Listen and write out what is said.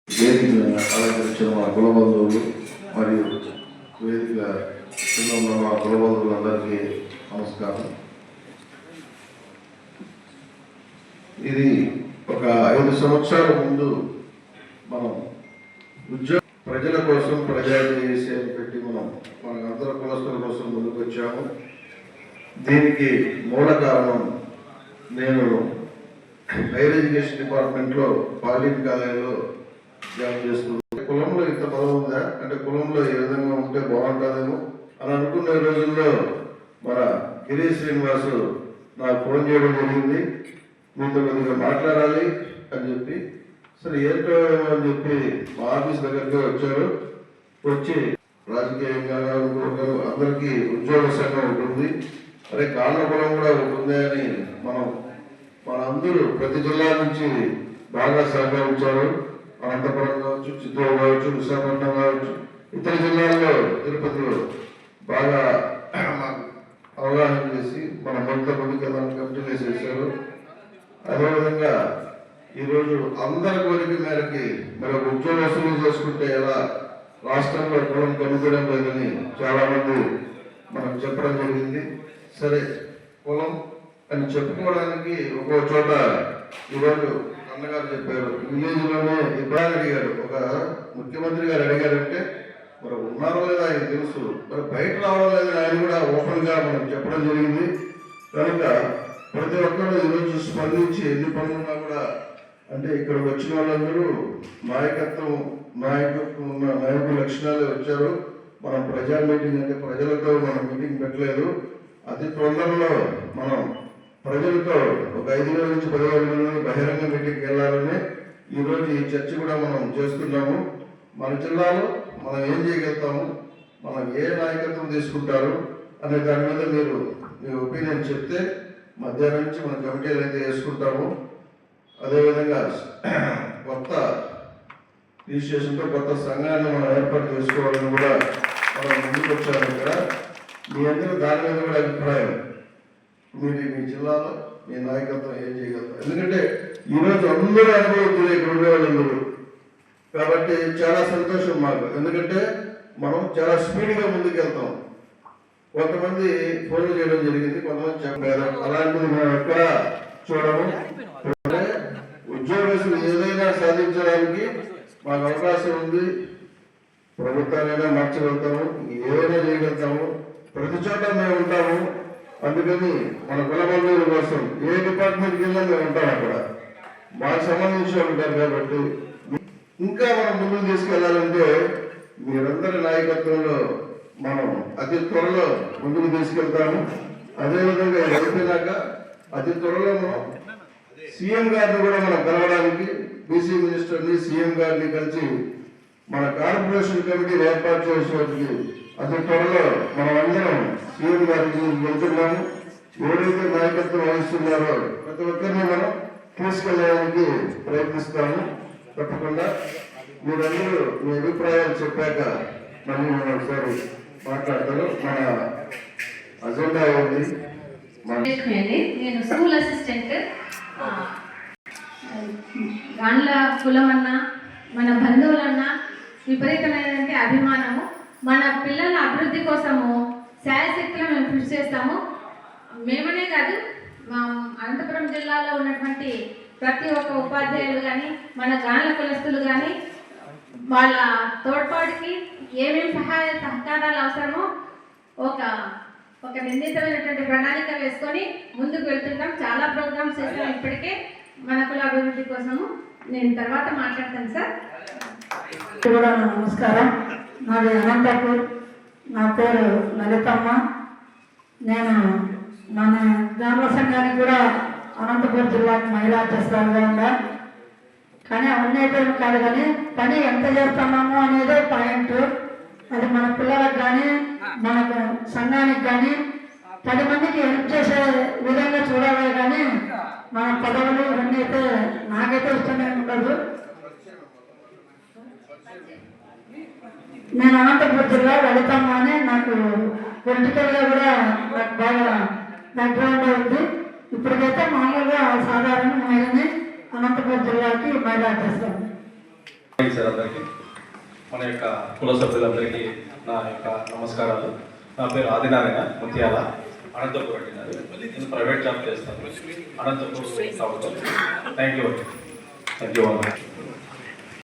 వేదిక అలంకరించిన మా కుల బంధువులు మరియు వేదిక ఉన్న మా కుల బంధువులందరికీ నమస్కారం. ఇది ఒక 5 సంవత్సరాల ముందు మనం ప్రజల కోసం ప్రజాసేవ చేసే పెట్టి మన అందరి కులస్తుల కోసం ముందుకు వచ్చాము. దీనికి మూల కారణం నేను హైయర్ ఎడ్యుకేషన్ డిపార్ట్మెంట్లో పాలిటెక్నిక్ కాలేజీలో జాయిన్ చేస్తున్నాను. కులంలో ఇంత బలం ఉందా అంటే కులంలో ఏ విధంగా ఉంటే బాగుంటుందేమో అని అనుకునే రోజుల్లో మన గిరీష్ శ్రీనివాసు నాకు ఫోన్ చేయడం జరిగింది. మీతో కొద్దిగా మాట్లాడాలి అని చెప్పి, సరే ఏంటో అని చెప్పి మా ఆఫీస్ దగ్గరికి వచ్చారు. వచ్చి రాజకీయంగా అందరికీ ఉద్యోగ సంఘం ఉంటుంది, అరే కాళ్ళ కులం కూడా ఉంటుంది అని మనందరూ ప్రతి జిల్లా నుంచి బాగా సహకరించారు. అనంతపురం కావచ్చు, చిత్తూరు కావచ్చు, విశాఖపట్నం కావచ్చు, ఇతర జిల్లాల్లో తిరుపతిలో బాగా అవగాహన చేసి మన మొత్తం ముందుకు కమిటీలు వేసేసారు. అదేవిధంగా ఈరోజు అందరి కోరిక మేరకి మరి ఉద్యోగ వసూలు చేసుకుంటే ఎలా రాష్ట్రంలో కులం కనుగొనడం లేదని చాలా మంది మనకు చెప్పడం జరిగింది. సరే కులం అని చెప్పుకోవడానికి ఒక్కో చోట ఈరోజు అన్నగారు చెప్పారు, విలేజ్లోనే ఇబ్బంది అడిగారు. ఒక ముఖ్యమంత్రి గారు అడిగారంటే మరి ఉన్నారో లేదా ఆయన తెలుసు, మరి బయట రావడం లేదని ఆయన కూడా ఓపెన్గా మనకు చెప్పడం జరిగింది. కనుక ప్రతి ఒక్కరు ఈరోజు స్పందించి ఎన్ని పనులున్నా కూడా అంటే ఇక్కడ వచ్చిన వాళ్ళందరూ నాయకత్వం ఉన్న నాయకుల లక్షణాలే వచ్చారు. మనం ప్రజా మీటింగ్ అంటే ప్రజలతో మనం మీటింగ్ పెట్టలేదు. అతి తొందరలో మనం ప్రజలతో ఒక 5,000 నుంచి 10,000 మంది బహిరంగ మీటింగ్కి వెళ్ళాలని ఈరోజు ఈ చర్చ కూడా మనం చేస్తున్నాము. మన జిల్లాలో మనం ఏం చేయగలుగుతాము, మనం ఏ నాయకత్వం తీసుకుంటారు అనే దాని మీద మీరు మీ ఒపీనియన్ చెప్తే మధ్యాహ్నం నుంచి మన కమిటీలు అయితే వేసుకుంటాము. అదేవిధంగా కొత్త రిజిస్ట్రేషన్తో కొత్త సంఘాన్ని మనం ఏర్పాటు చేసుకోవాలని కూడా మనం ముందుకు వచ్చాము. ఇక్కడ మీ అందరూ దాని మీద కూడా అభిప్రాయం, మీరు మీ జిల్లాలో మీ నాయకత్వం ఏం చేయగలుగుతారు. ఎందుకంటే ఈరోజు అందరూ అనుభవిస్తున్నారు ఇక్కడ ఉండేవాళ్ళందరూ, కాబట్టి చాలా సంతోషం మాకు. ఎందుకంటే మనం చాలా స్పీడ్గా ముందుకు వెళ్తాం. కొంతమంది ఫోన్లు చేయడం జరిగింది, కొంతమంది చెప్పారు. అలాంటిది మనం ఎక్కడ చూడము. ఉద్యోగస్తులు ఏదైనా సాధించడానికి మాకు అవకాశం ఉంది. ప్రభుత్వానైనా మార్చగలుగుతాము, ఏదైనా చేయగలుగుతాము, ప్రతి చోట మేము ఉంటాము. అందుకని మన కుల బంధువుల కోసం ఏ డిపార్ట్మెంట్కి వెళ్ళినా మేము ఉంటాం. అక్కడ మాకు సంబంధించి ఉంటారు. కాబట్టి ఇంకా మనం ముందుకు తీసుకెళ్లాలంటే మీరందరి నాయకత్వంలో మనం అతి త్వరలో ముందుకు తీసుకెళ్తాము. అదేవిధంగా ఇది అయిపోయినాక అతి త్వరలో మనం సీఎం గారిని కూడా మనం కలవడానికి బీసీ మినిస్టర్ని సీఎం గారిని కలిసి మన కార్పొరేషన్ కమిటీని ఏర్పాటు చేసేవాటికి అతి త్వరలో మనం అందరం సీఎం గారికి వెళ్తున్నాము. ఎవరైతే నాయకత్వం వహిస్తున్నారో ప్రతి ఒక్కరిని మనం తీసుకెళ్ళడానికి ప్రయత్నిస్తాము. తప్పకుండా మీరందరూ మీ అభిప్రాయాలు చెప్పాక మళ్ళీ మనం ఒకసారి మాట్లాడతారు. మన అజెండా ఉంది. నేను స్కూల్ అసిస్టెంట్. గాండ్ల కులం అన్నా మన బంధువులన్నా విపరీతమైనటువంటి అభిమానము. మన పిల్లల అభివృద్ధి కోసము శాయశక్తిలో మేము కృషి చేస్తాము. మేమనే కాదు, మా అనంతపురం జిల్లాలో ఉన్నటువంటి ప్రతి ఒక్క ఉపాధ్యాయులు కానీ మన గాండ్ల కులస్తులు కానీ వాళ్ళ తోడ్పాటుకి ఏమేమి సహాయ సహకారాలు అవసరమో ఒక నిర్ణీతమైనటువంటి ప్రణాళిక వేసుకొని ముందుకు వెళ్తుంటాం. చాలా ప్రోగ్రామ్స్ చేస్తాం ఇప్పటికే మన కుల అభివృద్ధి కోసము. నేను తర్వాత మాట్లాడతాను సార్. కూడా నమస్కారం. నాది అనంతపూర్. నా పేరు లలితమ్మ. నేను మన గ్రామ సంఘానికి కూడా అనంతపురం జిల్లాకు మహిళా అధ్యక్షురాలుగా ఉందా. కానీ అవన్నీ అయితే కాదు, కానీ పని ఎంత చేస్తున్నామో అనేది పాయింట్. అది మన పిల్లలకు కానీ మనకు సంఘానికి కానీ 10 మందికి హెల్ప్ చేసే విధంగా చూడాలి. కానీ మన పదవులు ఇవన్నీ అయితే నాకైతే ఇష్టమే ఉండదు. నేను అనంతపురం జిల్లా లలితమ్మ అని నాకు పొలిటికల్గా కూడా నాకు బాగా బ్యాక్గ్రౌండ్ ఉంది. ఇప్పటికైతే మామూలుగా సాధారణ మహిళని అనంతపురం జిల్లాకి మహిళా అధ్యక్షురాలు. సార్ అందరికీ మన యొక్క కుల సభ్యులందరికీ నా యొక్క నమస్కారాలు. నా పేరు ఆదినారాయణ ముత్యాల, అనంతపూర్ అంటున్నారు. నేను ప్రైవేట్ జాబ్ చేస్తాను, అనంతపూర్ సౌత్. Thank you.